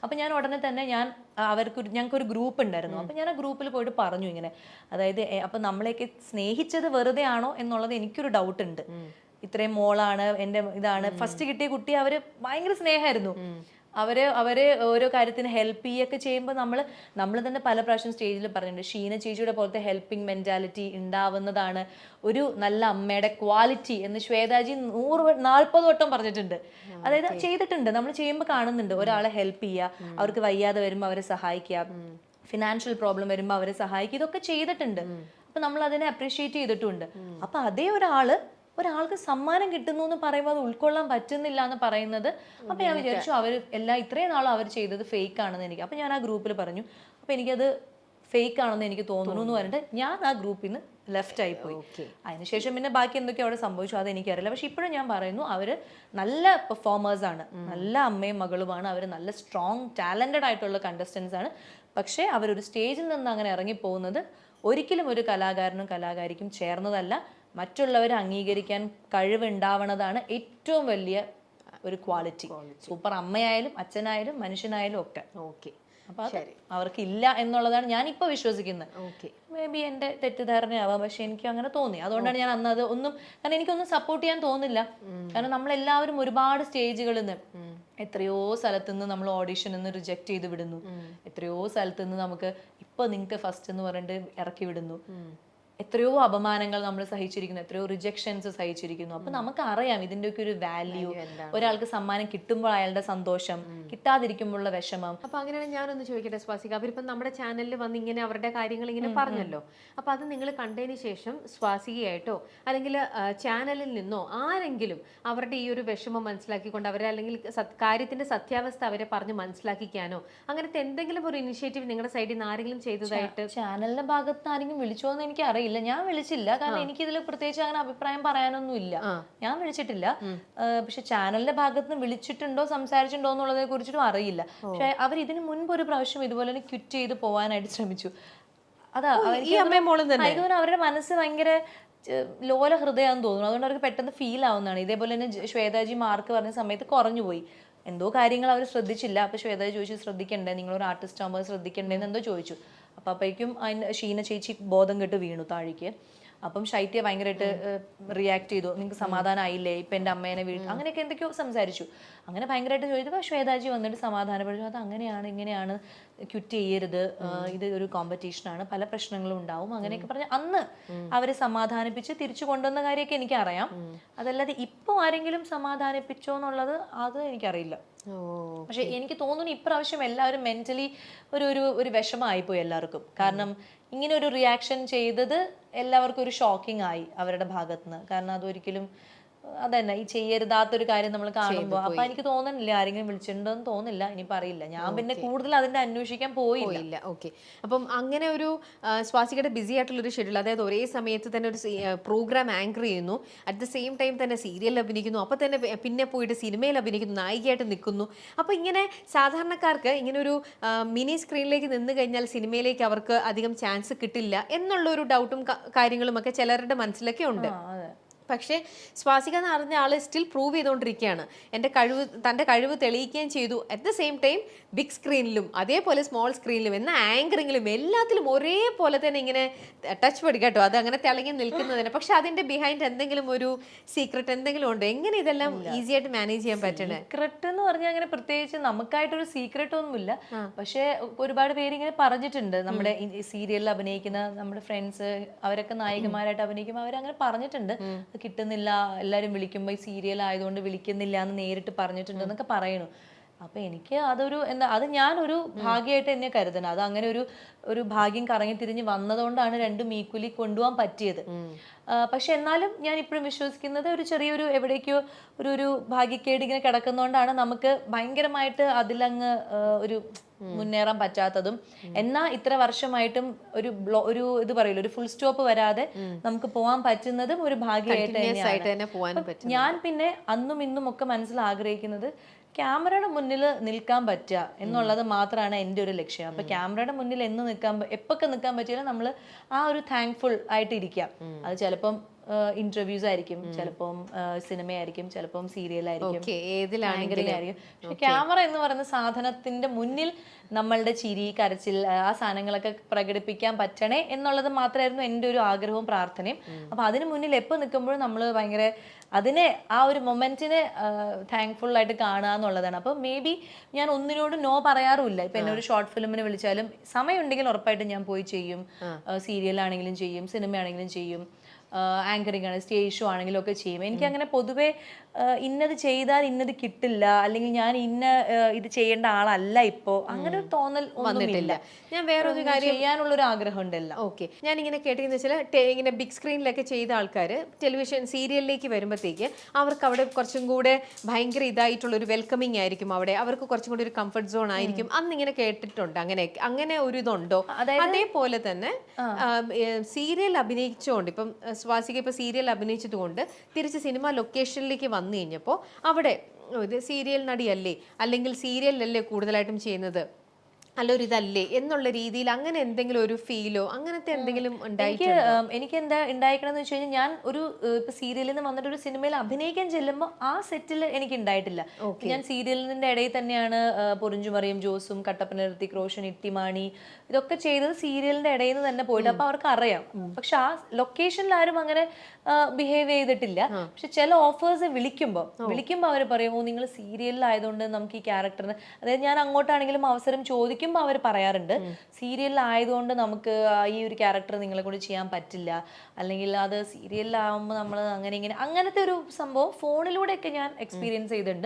അപ്പൊ ഞാൻ ഉടനെ തന്നെ ഞങ്ങൾക്കൊരു ഗ്രൂപ്പ് ഉണ്ടായിരുന്നു. അപ്പൊ ഞാൻ ആ ഗ്രൂപ്പിൽ പോയിട്ട് പറഞ്ഞു ഇങ്ങനെ, അതായത് അപ്പൊ നമ്മളെയൊക്കെ സ്നേഹിച്ചത് വെറുതെ ആണോ എന്നുള്ളത് എനിക്കൊരു ഡൗട്ട് ഉണ്ട്. ഇത്രയും മോളാണ്, എൻ്റെ ഇതാണ്, ഫസ്റ്റ് കിട്ടിയ കുട്ടി അവര് ഭയങ്കര സ്നേഹമായിരുന്നു. അവര് ഓരോ കാര്യത്തിന് ഹെൽപ്പ് ചെയ്യൊക്കെ ചെയ്യുമ്പോൾ നമ്മൾ തന്നെ പല പ്രാവശ്യം സ്റ്റേജിൽ പറഞ്ഞിട്ടുണ്ട്, ഷീന ചേച്ചിയുടെ പോലത്തെ ഹെൽപ്പിംഗ് മെന്റാലിറ്റി ഉണ്ടാവുന്നതാണ് ഒരു നല്ല അമ്മയുടെ ക്വാളിറ്റി എന്ന് ശ്വേതാജി 140 വട്ടം പറഞ്ഞിട്ടുണ്ട്. അതായത് ചെയ്തിട്ടുണ്ട്, നമ്മൾ ചെയ്യുമ്പോൾ കാണുന്നുണ്ട്. ഒരാളെ ഹെൽപ്പ് ചെയ്യുക, അവർക്ക് വയ്യാതെ വരുമ്പോൾ അവരെ സഹായിക്കുക, ഫിനാൻഷ്യൽ പ്രോബ്ലം വരുമ്പോൾ അവരെ സഹായിക്കുക, ഇതൊക്കെ ചെയ്തിട്ടുണ്ട്. അപ്പൊ നമ്മൾ അതിനെ അപ്രീഷിയേറ്റ് ചെയ്തിട്ടുണ്ട്. അപ്പൊ അതേ ഒരാൾക്ക് സമ്മാനം കിട്ടുന്നു എന്ന് പറയുമ്പോൾ അത് ഉൾക്കൊള്ളാൻ പറ്റുന്നില്ല എന്ന് പറയുന്നത്, അപ്പൊ ഞാൻ വിചാരിച്ചു ഇത്രയും നാളും അവർ ചെയ്തത് ഫേക്ക് ആണെന്ന് എനിക്ക്. അപ്പൊ ഞാൻ ആ ഗ്രൂപ്പിൽ പറഞ്ഞു, അപ്പൊ എനിക്കത് ഫേക്ക് ആണെന്ന് എനിക്ക് തോന്നുന്നു എന്ന് പറഞ്ഞിട്ട് ഞാൻ ആ ഗ്രൂപ്പിൽ നിന്ന് ലെഫ്റ്റ് ആയിപ്പോയി. അതിനുശേഷം പിന്നെ ബാക്കി എന്തൊക്കെ അവിടെ സംഭവിച്ചു അത് എനിക്കറിയില്ല. പക്ഷെ ഇപ്പോഴും ഞാൻ പറയുന്നു, അവര് നല്ല പെർഫോമേഴ്സ് ആണ്, നല്ല അമ്മയും മകളുമാണ്, അവർ നല്ല സ്ട്രോങ് ടാലന്റഡ് ആയിട്ടുള്ള കണ്ടസ്റ്റൻസ് ആണ്. പക്ഷേ അവരൊരു സ്റ്റേജിൽ നിന്ന് അങ്ങനെ ഇറങ്ങിപ്പോകുന്നത് ഒരിക്കലും ഒരു കലാകാരനും കലാകാരിക്കും ചേർന്നതല്ല. മറ്റുള്ളവരെ അംഗീകരിക്കാൻ കഴിവുണ്ടാവണതാണ് ഏറ്റവും വലിയ ഒരു ക്വാളിറ്റി. സൂപ്പർ അമ്മയായാലും അച്ഛനായാലും മനുഷ്യനായാലും ഒക്കെ. അപ്പൊ അവർക്ക് ഇല്ല എന്നുള്ളതാണ് ഞാനിപ്പോ വിശ്വസിക്കുന്നത്. മേ ബി എന്റെ തെറ്റിദ്ധാരണയാവാം, പക്ഷെ എനിക്ക് അങ്ങനെ തോന്നി. അതുകൊണ്ടാണ് ഞാൻ അന്ന് കാരണം എനിക്കൊന്നും സപ്പോർട്ട് ചെയ്യാൻ തോന്നില്ല. കാരണം നമ്മളെല്ലാവരും ഒരുപാട് സ്റ്റേജുകളിൽ നിന്ന്, എത്രയോ സ്ഥലത്തു നിന്ന് നമ്മൾ ഓഡിഷൻ നിന്ന് റിജക്ട് ചെയ്ത് വിടുന്നു, എത്രയോ സ്ഥലത്തു നിന്ന് നമുക്ക് ഇപ്പൊ നിങ്ങൾക്ക് ഫസ്റ്റ് എന്ന് പറഞ്ഞിട്ട് ഇറക്കി വിടുന്നു, എത്രയോ അപമാനങ്ങൾ നമ്മൾ സഹിച്ചിരിക്കുന്നു, എത്രയോ റിജക്ഷൻസ് സഹിച്ചിരിക്കുന്നു. അപ്പൊ നമുക്ക് അറിയാം ഇതിന്റെയൊക്കെ ഒരു വാല്യൂ. ഒരാൾക്ക് സമ്മാനം കിട്ടുമ്പോൾ അയാളുടെ സന്തോഷം, കിട്ടാതിരിക്കുമ്പോഴുള്ള വിഷമം. അപ്പൊ അങ്ങനെയാണ് ഞാനൊന്ന് ചോദിക്കട്ടെ സ്വാസിക, അവരിപ്പം നമ്മുടെ ചാനലിൽ വന്ന് ഇങ്ങനെ അവരുടെ കാര്യങ്ങൾ ഇങ്ങനെ പറഞ്ഞല്ലോ, അപ്പൊ അത് നിങ്ങൾ കണ്ടതിന് ശേഷം സ്വാസികയായിട്ടോ അല്ലെങ്കിൽ ചാനലിൽ നിന്നോ ആരെങ്കിലും അവരുടെ ഈ ഒരു വിഷമം മനസ്സിലാക്കിക്കൊണ്ട് അവരെ, അല്ലെങ്കിൽ കാര്യത്തിന്റെ സത്യാവസ്ഥ അവരെ പറഞ്ഞ് മനസ്സിലാക്കിക്കാനോ അങ്ങനത്തെ എന്തെങ്കിലും ഒരു ഇനിഷ്യേറ്റീവ് നിങ്ങളുടെ സൈഡിൽ നിന്ന് ആരെങ്കിലും ചെയ്തതായിട്ട്? ചാനലിന്റെ ഭാഗത്ത് ആരെങ്കിലും വിളിച്ചോന്ന് എനിക്ക് അറിയില്ല. ഞാൻ വിളിച്ചില്ല, കാരണം എനിക്കിതിൽ പ്രത്യേകിച്ച് അങ്ങനെ അഭിപ്രായം പറയാനൊന്നും ഇല്ല. ഞാൻ വിളിച്ചിട്ടില്ല. പക്ഷെ ചാനലിന്റെ ഭാഗത്ത് നിന്ന് വിളിച്ചിട്ടുണ്ടോ സംസാരിച്ചിട്ടുണ്ടോ എന്നുള്ളതിനെ കുറിച്ചിട്ടും അറിയില്ല. പക്ഷെ അവർ ഇതിനു മുൻപ് ഒരു പ്രാവശ്യം ഇതുപോലെ തന്നെ ക്വിറ്റ് ചെയ്ത് പോവാനായിട്ട് ശ്രമിച്ചു. അതാ അവരുടെ മനസ്സ് ഭയങ്കര ലോല ഹൃദയാന്ന് തോന്നുന്നു. അതുകൊണ്ട് അവർക്ക് പെട്ടെന്ന് ഫീൽ ആവുന്നതാണ്. ഇതേപോലെ തന്നെ ശ്വേതാജി മാർക്ക് പറഞ്ഞ സമയത്ത് കുറഞ്ഞു പോയി, എന്തോ കാര്യങ്ങൾ അവർ ശ്രദ്ധിച്ചില്ല. അപ്പൊ ശ്വേതാജി ചോദിച്ചു, ശ്രദ്ധിക്കണ്ടേ, നിങ്ങളൊരു ആർട്ടിസ്റ്റ് ആകുമ്പോൾ ശ്രദ്ധിക്കണ്ടേന്ന് എന്തോ ചോദിച്ചു. അപ്പൊ അപ്പോഴേക്കും ഷീന ചേച്ചി ബോധം കെട്ട് വീണു താഴേക്ക്. അപ്പം ശൈത്യ ഭയങ്കരമായിട്ട് റിയാക്ട് ചെയ്തു, നിങ്ങൾക്ക് സമാധാനം ആയില്ലേ, ഇപ്പൊ എന്റെ അമ്മേനെ അങ്ങനെയൊക്കെ എന്തൊക്കെയോ സംസാരിച്ചു. അങ്ങനെ ഭയങ്കരമായിട്ട് ചോദിച്ചപ്പോൾ ശ്വേതാജി വന്നിട്ട് സമാധാനപ്പെടുന്നു, അത് അങ്ങനെയാണ് ഇങ്ങനെയാണ്, ക്വിറ്റ് ചെയ്യരുത്, ഇത് ഒരു കോമ്പറ്റീഷനാണ്, പല പ്രശ്നങ്ങളും ഉണ്ടാവും, അങ്ങനെയൊക്കെ പറഞ്ഞ് അന്ന് അവരെ സമാധാനിപ്പിച്ച് തിരിച്ചു കൊണ്ടുവന്ന കാര്യമൊക്കെ എനിക്കറിയാം. അതല്ലാതെ ഇപ്പൊ ആരെങ്കിലും സമാധാനിപ്പിച്ചോ എന്നുള്ളത് അത് എനിക്കറിയില്ല. പക്ഷെ എനിക്ക് തോന്നുന്നു ഇപ്രാവശ്യം എല്ലാവരും മെന്റലി ഒരു വിഷമമായിപ്പോയി എല്ലാവർക്കും. കാരണം ഇങ്ങനെ ഒരു റിയാക്ഷൻ ചെയ്തത് എല്ലാവർക്കും ഒരു ഷോക്കിംഗ് ആയി അവരുടെ ഭാഗത്തുനിന്ന്. കാരണം അതൊരിക്കലും അതന്നെ ഈ ചെയ്യരുതാത്തൊരു കാര്യം നമ്മൾ കാണുമ്പോൾ. അപ്പൊ എനിക്ക് തോന്നുന്നില്ല ആരെങ്കിലും വിളിച്ചിട്ടുണ്ടോന്ന് തോന്നില്ല. ഇനിയിപ്പോ അറിയില്ല, ഞാൻ പിന്നെ കൂടുതൽ അതിന്റെ അന്വേഷിക്കാൻ പോയില്ല. ഓക്കെ. അപ്പം അങ്ങനെ ഒരു സ്വാസികയുടെ ബിസി ആയിട്ടുള്ള ഒരു ഷെഡ്യൂൾ, അതായത് ഒരേ സമയത്ത് തന്നെ ഒരു പ്രോഗ്രാം ആങ്കർ ചെയ്യുന്നു, അറ്റ് ദ സെയിം ടൈം തന്നെ സീരിയലിൽ അഭിനയിക്കുന്നു, അപ്പൊ തന്നെ പിന്നെ പോയിട്ട് സിനിമയിൽ അഭിനയിക്കുന്നു, നായികയായിട്ട് നിൽക്കുന്നു. അപ്പൊ ഇങ്ങനെ സാധാരണക്കാർക്ക് ഇങ്ങനെ ഒരു മിനി സ്ക്രീനിലേക്ക് നിന്ന് കഴിഞ്ഞാൽ സിനിമയിലേക്ക് അവർക്ക് അധികം ചാൻസ് കിട്ടില്ല എന്നുള്ള ഒരു ഡൗട്ടും കാര്യങ്ങളും ഒക്കെ ചിലരുടെ മനസ്സിലൊക്കെ ഉണ്ട്. പക്ഷേ സ്വാസിക എന്ന് പറഞ്ഞ ആള് സ്റ്റിൽ പ്രൂവ് ചെയ്തുകൊണ്ടിരിക്കുകയാണ്. തൻ്റെ കഴിവ് തെളിയിക്കുകയും ചെയ്തു. At the same time big സ്ക്രീനിലും അതേപോലെ സ്മോൾ സ്ക്രീനിലും എന്ന ആങ്കറിങ്ങിലും എല്ലാത്തിലും ഒരേപോലെ തന്നെ ഇങ്ങനെ ടച്ച് പഠിക്കട്ടോ, അത് അങ്ങനെ തിളങ്ങി നിൽക്കുന്നതിന്. പക്ഷെ അതിന്റെ ബിഹൈൻഡ് എന്തെങ്കിലും ഒരു സീക്രട്ട് എന്തെങ്കിലും ഉണ്ടോ? എങ്ങനെ ഇതെല്ലാം ഈസി ആയിട്ട് മാനേജ് ചെയ്യാൻ പറ്റണേ? സീക്രട്ട് എന്ന് പറഞ്ഞാൽ അങ്ങനെ പ്രത്യേകിച്ച് നമുക്കായിട്ടൊരു സീക്രട്ട് ഒന്നുമില്ല. പക്ഷെ ഒരുപാട് പേര് ഇങ്ങനെ പറഞ്ഞിട്ടുണ്ട്, നമ്മുടെ സീരിയലിൽ അഭിനയിക്കുന്ന നമ്മുടെ ഫ്രണ്ട്സ്, അവരൊക്കെ നായികമാരായിട്ട് അഭിനയിക്കുമ്പോൾ അവരങ്ങനെ പറഞ്ഞിട്ടുണ്ട്, കിട്ടുന്നില്ല, എല്ലാവരും വിളിക്കുമ്പോൾ ഈ സീരിയൽ ആയതുകൊണ്ട് വിളിക്കുന്നില്ല എന്ന് നേരിട്ട് പറഞ്ഞിട്ടുണ്ട് എന്നൊക്കെ പറയണു. അപ്പൊ എനിക്ക് അത് ഞാനൊരു ഭാഗ്യമായിട്ട് എന്നെ കരുതണം. അത് അങ്ങനെ ഒരു ഭാഗ്യം കറങ്ങി തിരിഞ്ഞ് വന്നതുകൊണ്ടാണ് രണ്ടും ഈക്വലി കൊണ്ടുപോകാൻ പറ്റിയത്. പക്ഷെ എന്നാലും ഞാൻ ഇപ്പോഴും വിശ്വസിക്കുന്നത് ഒരു ചെറിയൊരു എവിടേക്കോ ഒരു ഭാഗ്യക്കേട് ഇങ്ങനെ കിടക്കുന്നതുകൊണ്ടാണ് നമുക്ക് ഭയങ്കരമായിട്ട് അതിലങ്ങ് ഒരു മുന്നേറാൻ പറ്റാത്തതും. എന്നാൽ ഇത്ര വർഷമായിട്ടും ഒരു ഇത് പറയില്ല, ഒരു ഫുൾ സ്റ്റോപ്പ് വരാതെ നമുക്ക് പോകാൻ പറ്റുന്നതും ഒരു ഭാഗ്യമായിട്ട് തന്നെയാണ്. ഞാൻ പിന്നെ അന്നും ഇന്നും ഒക്കെ മനസ്സിൽ ആഗ്രഹിക്കുന്നത് ക്യാമറയുടെ മുന്നിൽ നിൽക്കാൻ പറ്റുക എന്നുള്ളത് മാത്രമാണ് എൻ്റെ ഒരു ലക്ഷ്യം. അപ്പൊ ക്യാമറയുടെ മുന്നിൽ എപ്പൊക്കെ നിൽക്കാൻ പറ്റിയാലും നമ്മൾ ആ ഒരു താങ്ക്ഫുൾ ആയിട്ട് ഇരിക്കുക. അത് ചിലപ്പം ഇന്റർവ്യൂസ് ആയിരിക്കും, ചിലപ്പം സിനിമയായിരിക്കും, ചിലപ്പം സീരിയലായിരിക്കും, ഓക്കെ, ഏതിലാണെങ്കിലും ആയിരിക്കും. പക്ഷെ ക്യാമറ എന്ന് പറയുന്ന സാധനത്തിന്റെ മുന്നിൽ നമ്മളുടെ ചിരി, കരച്ചിൽ, ആ സാധനങ്ങളൊക്കെ പ്രകടിപ്പിക്കാൻ പറ്റണേ എന്നുള്ളത് മാത്രമായിരുന്നു എൻ്റെ ഒരു ആഗ്രഹവും പ്രാർത്ഥനയും. അപ്പൊ അതിന് മുന്നിൽ എപ്പോൾ നിൽക്കുമ്പോഴും നമ്മൾ ഭയങ്കര അതിനെ ആ ഒരു മൊമെന്റിനെ താങ്ക്ഫുൾ ആയിട്ട് കാണുക എന്നുള്ളതാണ്. അപ്പൊ മേ ബി ഞാൻ ഒന്നിനോട് നോ പറയാറുമില്ല. ഇപ്പൊ എന്നെ ഒരു ഷോർട്ട് ഫിലിമിന് വിളിച്ചാലും സമയമുണ്ടെങ്കിൽ ഉറപ്പായിട്ടും ഞാൻ പോയി ചെയ്യും. സീരിയലാണെങ്കിലും ചെയ്യും, സിനിമയാണെങ്കിലും ചെയ്യും, ആങ്കറിംഗ് ആണ്, സ്റ്റേജ് ഷോ ആണെങ്കിലും ഒക്കെ ചെയ്യും. എനിക്ക് അങ്ങനെ പൊതുവെ ഇന്നത് ചെയ്താൽ ഇന്നത് കിട്ടില്ല, അല്ലെങ്കിൽ ഞാൻ ഇത് ചെയ്യേണ്ട ആളല്ല ഇപ്പോ, അങ്ങനെ ഒരു തോന്നൽ ഒന്നുമില്ല. ഞാൻ വേറൊരു കാര്യം ചെയ്യാനുള്ളൊരു ആഗ്രഹം ഉണ്ടല്ല. ഓക്കെ, ഞാൻ ഇങ്ങനെ കേട്ടിരിക്കുന്ന വെച്ചാൽ ഇങ്ങനെ ബിഗ് സ്ക്രീനിലൊക്കെ ചെയ്ത ആൾക്കാർ ടെലിവിഷൻ സീരിയലിലേക്ക് വരുമ്പോഴത്തേക്ക് അവർക്ക് അവിടെ കുറച്ചും കൂടെ ഭയങ്കര ഇതായിട്ടുള്ള ഒരു വെൽക്കമിങ് ആയിരിക്കും, അവിടെ അവർക്ക് കുറച്ചും കൂടി ഒരു കംഫർട്ട് സോൺ ആയിരിക്കും അന്നിങ്ങനെ കേട്ടിട്ടുണ്ട്. അങ്ങനെ ഒരു ഇതുണ്ടോ? അതേപോലെ തന്നെ സീരിയൽ അഭിനയിച്ചുകൊണ്ട് ഇപ്പം സ്വാസിക ഇപ്പൊ സീരിയൽ അഭിനയിച്ചത് കൊണ്ട് തിരിച്ച് സിനിമ ലൊക്കേഷനിലേക്ക് വന്നു കഴിഞ്ഞപ്പോൾ അവിടെ ഇത് സീരിയൽ നടിയല്ലേ, അല്ലെങ്കിൽ സീരിയലല്ലേ കൂടുതലായിട്ടും ചെയ്യുന്നത്, അല്ലൊരു ഇതല്ലേ എന്നുള്ള രീതിയിൽ അങ്ങനെ എന്തെങ്കിലും ഒരു ഫീലോ അങ്ങനത്തെ എന്തെങ്കിലും എനിക്ക് എന്താ ഉണ്ടായിക്കണമെന്ന് വെച്ച് കഴിഞ്ഞാൽ, ഞാൻ ഒരു ഇപ്പൊ സീരിയലിൽ നിന്ന് വന്നിട്ട് ഒരു സിനിമയിൽ അഭിനയിക്കാൻ ചെല്ലുമ്പോൾ ആ സെറ്റിൽ എനിക്ക് ഉണ്ടായിട്ടില്ല. ഞാൻ സീരിയലിന്റെ ഇടയിൽ തന്നെയാണ് പൊറിഞ്ചുമറിയും, ജോസും, കട്ടപ്പന ഋത്തിക് റോഷൻ, ഇട്ടിമാണി, ഇതൊക്കെ ചെയ്തത് സീരിയലിന്റെ ഇടയിൽ നിന്ന് തന്നെ പോയിട്ട്. അപ്പൊ അവർക്ക് അറിയാം. പക്ഷെ ആ ലൊക്കേഷനിൽ ആരും അങ്ങനെ ബിഹേവ് ചെയ്തിട്ടില്ല. പക്ഷെ ചില ഓഫേഴ്സ് വിളിക്കുമ്പോൾ അവർ പറയും, ഓ നിങ്ങൾ സീരിയലിലായതുകൊണ്ട് നമുക്ക് ഈ ക്യാരക്ടറിന്, അതായത് ഞാൻ അങ്ങോട്ടാണെങ്കിലും അവസരം ചോദിക്കുമ്പോൾ അവർ പറയാറുണ്ട്, സീരിയലിലായതുകൊണ്ട് നമുക്ക് ഈ ഒരു ക്യാരക്ടർ നിങ്ങളെ കൊണ്ട് ചെയ്യാൻ പറ്റില്ല, അല്ലെങ്കിൽ അത് സീരിയലിലാവുമ്പോൾ നമ്മൾ അങ്ങനത്തെ ഒരു സംഭവം ഫോണിലൂടെയൊക്കെ ഞാൻ എക്സ്പീരിയൻസ് ചെയ്തിട്ടുണ്ട്.